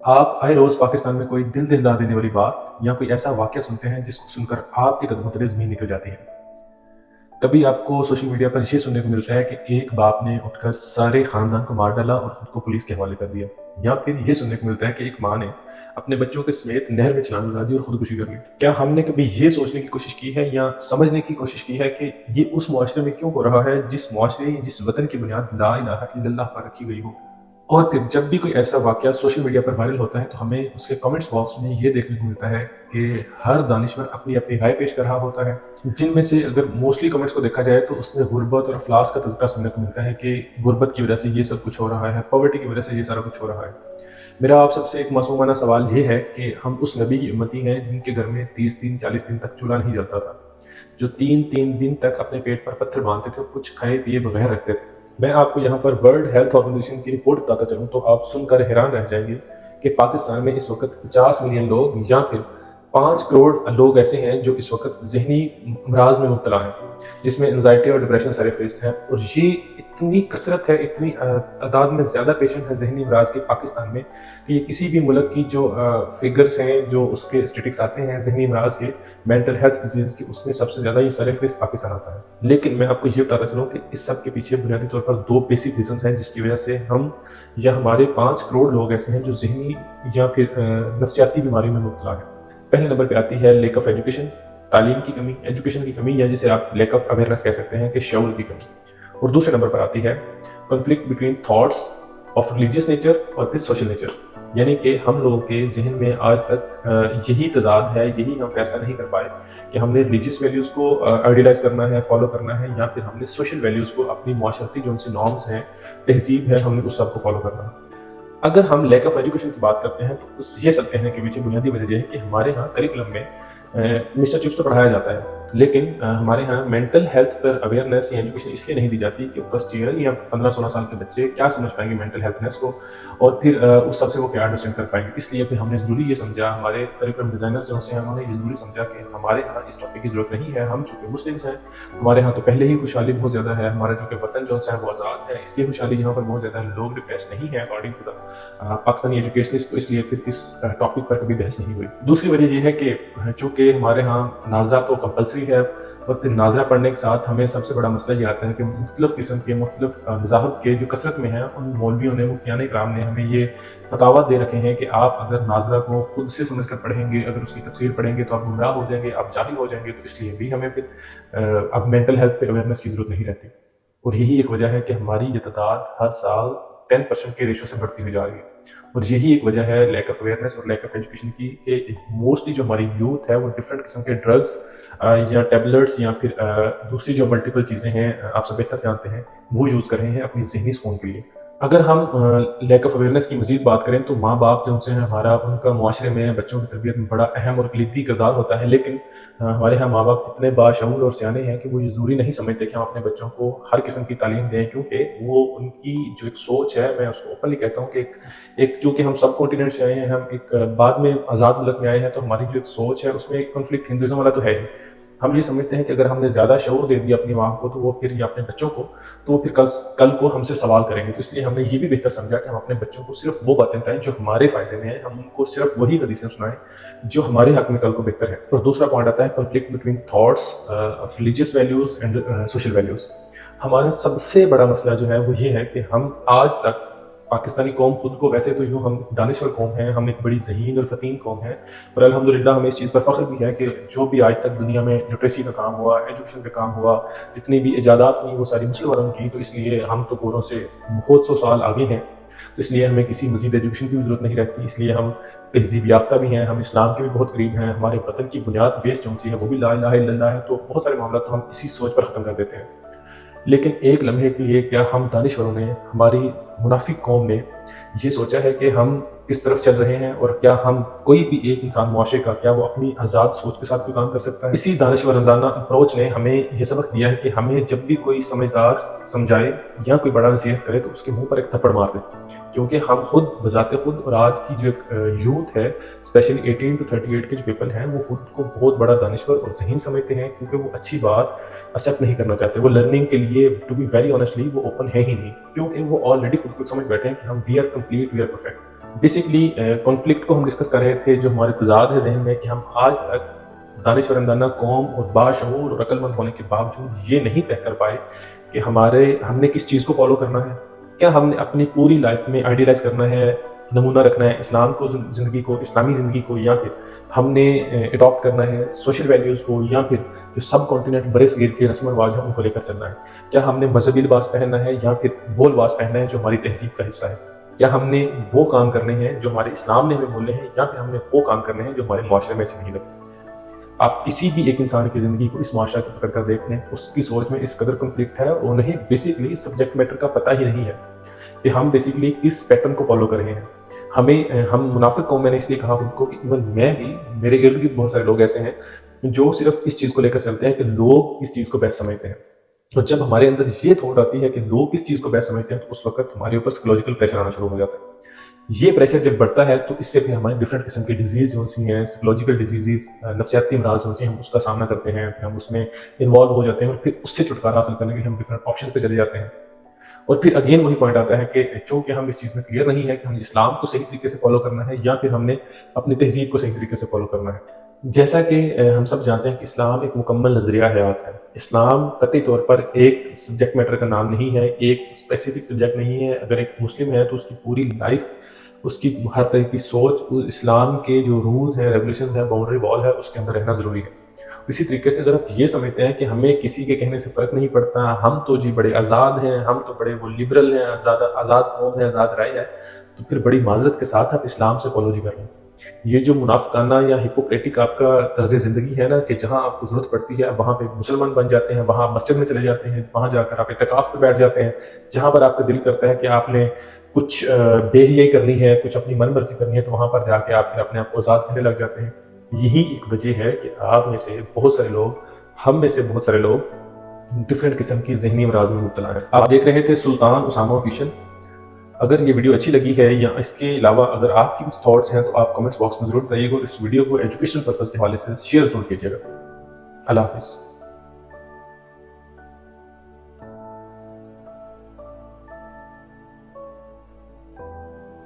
आप आए रोज़ पाकिस्तान में कोई दिल दहला देने वाली बात या कोई ऐसा वाक़या सुनते हैं जिसको सुनकर आपके कदमों तले ज़मीन निकल जाती है। कभी आपको सोशल मीडिया पर ये सुनने को मिलता है कि एक बाप ने उठकर सारे ख़ानदान को मार डाला और खुद को पुलिस के हवाले कर दिया। या फिर ये सुनने को मिलता है कि एक माँ ने अपने बच्चों के समेत नहर में छलांग लगा दी और खुदकुशी कर ली। क्या हमने कभी ये सोचने की कोशिश की है या समझने की कोशिश की है कि ये उस मुआशरे में क्यों हो रहा है जिस वतन की बुनियाद ला इलाहा इल्लल्लाह पर रखी गई हो? और फिर जब भी कोई ऐसा वाक़या सोशल मीडिया पर वायरल होता है तो हमें उसके कमेंट्स बॉक्स में ये देखने को मिलता है कि हर दानिशवर अपनी-अपनी राय पेश कर रहा होता है, जिनमें से अगर मोस्टली कमेंट्स को देखा जाए तो उसमें गुर्बत और अफ़लास का तज़किरा सुनने को मिलता है कि गुर्बत की वजह से ये सब कुछ हो रहा है, पॉवर्टी की वजह से ये सारा कुछ हो रहा है। मेरा आप सबसे एक मासूमाना सवाल ये है कि हम उस नबी की उम्मती हैं जिनके घर में 30 दिन 40 दिन तक चूल्हा नहीं जलता था, जो 3-3 दिन तक अपने पेट पर पत्थर बाँधते थे और कुछ खाए पिए बगैर रखते थे। मैं आपको यहाँ पर वर्ल्ड हेल्थ ऑर्गेनाइजेशन की रिपोर्ट बताता चलूँ तो आप सुनकर हैरान रह जाएंगे कि पाकिस्तान में इस वक्त 50 मिलियन लोग या फिर 5 करोड़ लोग ऐसे हैं जो इस वक्त ज़हनी अमराज में मुब्तला हैं, जिसमें एंजाइटी और डिप्रेशन सरफेस्ट है। और ये इतनी कसरत है, इतनी तादाद में ज़्यादा पेशेंट हैं ज़हनी अमराज के पाकिस्तान में कि ये किसी भी मुल्क की जो फिगर्स हैं, जो उसके स्टेटिक्स आते हैं ज़हनी अमराज के, मेंटल हेल्थ डिजीज़ के, उसमें सबसे ज़्यादा ये सरफेस्ट पाकिस्तान आता है। लेकिन मैं आपको ये बताता चलूँ कि इस सब के पीछे बुनियादी तौर पर 2 बेसिक रीजंस हैं जिसकी वजह से हम या हमारे 5 करोड़ लोग ऐसे हैं जो ज़हनी या फिर नफ्सियाती बीमारी में मुब्तला हैं। पहले नंबर पे आती है लैक ऑफ एजुकेशन, तालीम की कमी, एजुकेशन की कमी, या जिसे आप लैक ऑफ अवेयरनेस कह सकते हैं कि शऊर की कमी। और दूसरे नंबर पर आती है conflict between thoughts of religious nature और फिर सोशल नेचर, यानी कि हम लोगों के जहन में आज तक यही तजाद है, यही हम फैसला नहीं कर पाए कि हमने रिलीजियस वैल्यूज़ को आइडियलाइज करना है, फॉलो करना है, या फिर हमने सोशल वैल्यूज़ को, अपनी माशरती जो उनसे नॉर्म्स हैं, तहजीब है, हमने उस सब को फॉलो करना है। अगर हम लैक ऑफ एजुकेशन की बात करते हैं तो ये सब कहने के पीछे बुनियादी वजह यह है कि हमारे यहाँ करिकुलम में मिस्टर चिप्स तो पढ़ाया जाता है, लेकिन हमारे यहाँ मेंटल हेल्थ पर अवेयरनेस या एजुकेशन इसलिए नहीं दी जाती कि फर्स्ट ईयर या 15-16 साल के बच्चे क्या समझ पाएंगे मेंटल हेल्थनेस को, और फिर उस सबसे वो क्या अंडरस्टैंड कर पाएंगे। इसलिए फिर हमने ज़रूरी ये समझा, हमारे करिकुलम डिज़ाइनर्स जो हैं उन्होंने ये ज़रूरी समझा कि हमारे यहाँ इस टॉपिक की ज़रूरत नहीं है। हम चूँकि मुस्लिम्स हैं, हमारे यहाँ तो पहले ही खुशहाली बहुत ज़्यादा है, हमारा जो कि वतन जो है वो आज़ाद है, इसलिए खुशहाली यहाँ पर बहुत ज़्यादा है, लोग डिप्रेस नहीं है according to the Pakistani educationist, तो इसलिए फिर इस टॉपिक पर कभी बहस नहीं हुई। दूसरी वजह ये है कि चूँकि हमारे यहाँ नाज़रा तो कंपलसरी है, और फिर नाज़रा पढ़ने के साथ हमें सबसे बड़ा मसला ये आता है कि मुख्तलिफ़ किस्म के, मुख्तलिफ़ मज़ाहब के जो कसरत में हैं, उन मौलवियों ने, मुफ्तियान इकराम ने हमें ये फतावा दे रखे हैं कि आप अगर नाज़रा को खुद से समझ कर पढ़ेंगे, अगर उसकी तफसीर पढ़ेंगे तो आप गुमराह हो जाएंगे, आप जाहिल हो जाएंगे। तो इसलिए भी हमें फिर अब मेंटल हेल्थ पे अवेयरनेस की ज़रूरत नहीं रहती। और यही एक वजह है कि हमारी ये तादाद हर साल 10% के रेशो से बढ़ती हुई जा रही है। और यही एक वजह है लैक ऑफ अवेयरनेस और लैक ऑफ एजुकेशन की कि मोस्टली जो हमारी यूथ है वो डिफरेंट किस्म के ड्रग्स या टेबलेट्स या फिर दूसरी जो मल्टीपल चीज़ें हैं, आप सब बेहतर जानते हैं, वो यूज़ कर रहे हैं अपनी ज़हनी सुकून के लिए। अगर हम लैक ऑफ अवेयरनेस की मज़ीद बात करें तो माँ बाप जो उनसे हैं, हमारा उनका मुआशरे में बच्चों की तरबियत में बड़ा अहम और कलीदी किरदार होता है। लेकिन हमारे यहाँ माँ बाप इतने बाशऊर और सियाने हैं कि वो ये ज़रूरी नहीं समझते कि हम अपने बच्चों को हर किस्म की तालीम दें, क्योंकि वो उनकी जो एक सोच है, मैं उसको ओपनली कहता हूँ कि एक चूँकि हम सब कॉन्टिनेंट से आए हैं, हम एक बाद में आज़ाद मुल्क में आए हैं, तो हमारी जो एक सोच है उसमें एक कॉन्फ्लिक्ट हिंदुज़म वाला तो है ही। हम ये समझते हैं कि अगर हमने ज़्यादा शऊर दे दिया अपनी माँ को, तो वो फिर, या अपने बच्चों को, तो वो फिर कल को हमसे सवाल करेंगे। तो इसलिए हमने ये भी बेहतर समझा कि हम अपने बच्चों को सिर्फ वो बातें बताएं जो हमारे फ़ायदे में है, हम उनको सिर्फ वही हदीसें सुनाएं जो हमारे हक में कल को बेहतर है। और दूसरा पॉइंट आता है conflict between thoughts of religious values and social values. हमारा सबसे बड़ा मसला जो है वो ये है कि हम आज तक, पाकिस्तानी कौम खुद को, वैसे तो यूँ हम दानिश्वर कौम हैं, हम एक बड़ी ज़हीन और फ़तीन कौम है, और अल्हम्दुलिल्लाह हमें इस चीज़ पर फ़ख्र भी है कि जो भी आज तक दुनिया में लिटरेसी का काम हुआ, एजुकेशन का काम हुआ, जितनी भी इजादात हुई वो सारी मुसलमानों की, तो इसलिए हम तो गोरों से बहुत सौ साल आगे हैं। तो इसलिए हमें किसी मज़ीद एजुकेशन की भी ज़रूरत नहीं रहती, इसलिए हम तहज़ीब याफ्ता भी हैं, हम इस्लाम के भी बहुत करीब हैं, हमारे वतन की बुनियाद बेस जो सी है वो भी ला इलाहा इल्लल्लाह है। तो बहुत सारे मामला तो हम इसी सोच पर ख़त्म कर देते हैं। लेकिन एक लम्हे के लिए क्या हम दानिश्वरों ने, हमारी मुनाफिक कौम ने ये सोचा है कि हम किस तरफ चल रहे हैं, और क्या हम, कोई भी एक इंसान मुआशरे का, क्या वो अपनी आज़ाद सोच के साथ कोई काम कर सकता है? इसी दानिश्वराना अप्रोच ने हमें ये सबक दिया है कि हमें जब भी कोई समझदार समझाए या कोई बड़ा नसीहत करे तो उसके मुंह पर एक थप्पड़ मार दे, क्योंकि हम खुद बजाते खुद, और आज की जो एक यूथ है, स्पेशली 18 to 38 के जो पीपल हैं, वो खुद को बहुत बड़ा दानिश्वर और ज़हीन समझते हैं, क्योंकि वो अच्छी बात एक्सेप्ट नहीं करना चाहते। वो लर्निंग के लिए, टू बी वेरी ऑनेस्टली, वो ओपन है ही नहीं, क्योंकि वो ऑलरेडी खुद को समझ बैठे हैं कि हम we are complete, we are perfect. Basically conflict کو ہم ڈسکس کر رہے تھے، جو ہمارے تضاد ہے ذہن میں کہ ہم آج تک دانشور اندانہ قوم اور باشعور اور عقل مند ہونے کے باوجود یہ نہیں طے کر پائے کہ ہم نے کس چیز کو فالو کرنا ہے. کیا ہم نے اپنی پوری لائف میں آئیڈیلائز کرنا ہے، نمونہ رکھنا ہے اسلام کو، زندگی کو، اسلامی زندگی کو، یا پھر ہم نے اڈاپٹ کرنا ہے سوشل ویلیوز کو، یا پھر جو سب کانٹیننٹ برے صغیر کے رسم و رواج ہیں ان کو لے کر چلنا ہے. کیا ہم نے مذہبی لباس پہننا ہے یا پھر وہ لباس پہننا ہے جو ہماری تہذیب کا حصہ ہے. کیا ہم نے وہ کام کرنے ہیں جو ہمارے اسلام نے ہمیں بولے ہیں، یا پھر ہم نے وہ کام کرنے ہیں جو ہمارے معاشرے میں سے نہیں لگتے. آپ کسی بھی ایک انسان کی زندگی کو اس معاشرہ کو پکڑ کر دیکھ لیں، اس کی سوچ میں اس قدر کنفلکٹ ہے، اور انہیں بیسکلی سبجیکٹ میٹر کا پتہ ہی نہیں ہے کہ ہم بیسکلی کس پیٹرن کو فالو کر رہے ہیں. ہم منافق قوم، میں نے اس لیے کہا ان کو کہ ایون میں بھی، میرے ارد گرد بہت سارے لوگ ایسے ہیں جو صرف اس چیز کو لے کر چلتے ہیں کہ لوگ اس چیز کو بیسٹ سمجھتے ہیں. اور جب ہمارے اندر یہ تھوٹ آتی ہے کہ لوگ کس چیز کو بیسٹ سمجھتے ہیں، تو اس وقت ہمارے اوپر سائیکولوجیکل پریشر آنا شروع ہو جاتا ہے. یہ پریشر جب بڑھتا ہے تو اس سے پھر ہمارے ڈفرینٹ قسم کی ڈیزیز جو ہوتی ہیں، سائیکولوجیکل ڈیزیز، نفسیاتی امراض ہوتے ہیں، ہم اس کا سامنا کرتے ہیں، پھر ہم اس میں انوالو ہو جاتے ہیں، اور پھر اس سے چھٹکارا حاصل کرنے کے لیے ہم ڈفرینٹ آپشن پہ چلے جاتے ہیں. اور پھر اگین وہی پوائنٹ آتا ہے کہ چونکہ ہم اس چیز میں کلیئر نہیں ہے کہ ہم اسلام کو صحیح طریقے سے فالو کرنا ہے یا پھر ہم نے اپنی تہذیب کو صحیح طریقے سے فالو کرنا ہے. جیسا کہ ہم سب جانتے ہیں کہ اسلام ایک مکمل نظریہ حیات ہے. اسلام قطعی طور پر ایک سبجیکٹ میٹر کا نام نہیں ہے، ایک اسپیسیفک سبجیکٹ نہیں ہے. اگر ایک مسلم ہے تو اس کی پوری لائف، اس کی ہر طرح کی سوچ، اسلام کے جو رولز ہیں، ریگولیشنز ہیں، باؤنڈری وال ہے، اس کے اندر رہنا ضروری ہے. اسی طریقے سے اگر آپ یہ سمجھتے ہیں کہ ہمیں کسی کے کہنے سے فرق نہیں پڑتا، ہم تو جی بڑے آزاد ہیں، ہم تو بڑے وہ لبرل ہیں، آزاد قوم ہے، آزاد رائے ہے، تو پھر بڑی معذرت کے ساتھ آپ اسلام سے اپولوجی کر لیں. یہ جو منافقانہ یا ہپوکریٹک آپ کا طرز زندگی ہے نا، کہ جہاں آپ کو ضرورت پڑتی ہے وہاں پہ مسلمان بن جاتے ہیں، وہاں مسجد میں چلے جاتے ہیں، وہاں جا کر آپ اعتکاف پہ بیٹھ جاتے ہیں، جہاں پر آپ کا دل کرتا ہے کہ آپ نے کچھ بے حیائی کرنی ہے، کچھ اپنی من مرضی کرنی ہے، تو وہاں پر جا کے آپ پھر اپنے آپ کو آزاد کرنے لگ جاتے ہیں. یہی ایک وجہ ہے کہ آپ میں سے بہت سارے لوگ، ہم میں سے بہت سارے لوگ ڈفرینٹ قسم کی ذہنی امراض میں مبتلا ہیں. آپ دیکھ رہے تھے سلطان اسامہ آفیشیل. اگر یہ ویڈیو اچھی لگی ہے یا اس کے علاوہ اگر آپ کی کچھ تھاٹس ہیں تو آپ کمنٹس باکس میں ضرور بتائیے گا، اور اس ویڈیو کو ایجوکیشنل پرپز کے حوالے سے شیئر ضرور کیجیے گا. اللہ حافظ.